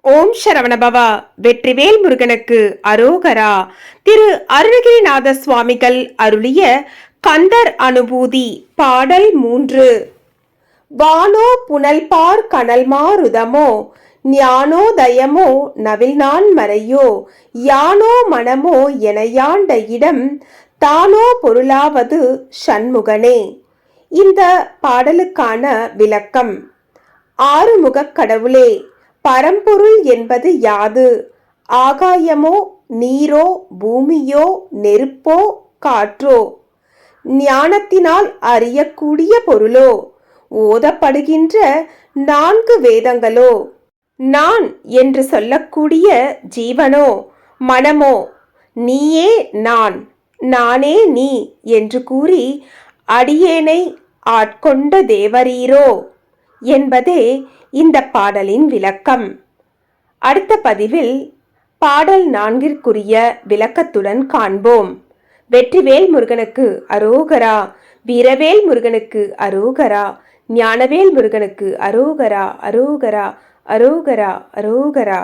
ஓம் சரவணபவா. வெற்றிவேல் முருகனுக்கு அரோகரா. திரு அருணகிரிநாத சுவாமிகள் அருளிய கந்தர் அனுபூதி பாடல் 3. வானோ புனல்பார் கனல்மாருதமோ ஞானோதயமோ நவில்நான் மறையோ யானோ மனமோ எனையாண்ட இடம் தானோ பொருளாவது சண்முகனே. இந்த பாடலுக்கான விளக்கம். ஆறுமுகக் கடவுளே, பரம்பொருள் என்பது யாது? ஆகாயமோ, நீரோ, பூமியோ, நெருப்போ, காற்றோ? ஞானத்தினால் அறியக்கூடிய பொருளோ? ஓதப்படுகின்ற 4 வேதங்களோ? நான் என்று சொல்லக்கூடிய ஜீவனோ, மனமோ? நீயே நான், நானே நீ என்று கூறி அடியேனை ஆட்கொண்ட தேவரீரோ என்பதே இந்த பாடலின் விளக்கம். அடுத்த பதிவில் பாடல் 4ற்குரிய விளக்கத்துடன் காண்போம். வெற்றிவேல் முருகனுக்கு அரோகரா. வீரவேல் முருகனுக்கு அரோகரா. ஞானவேல் முருகனுக்கு அரோகரா. அரோகரா, அரோகரா, அரோகரா.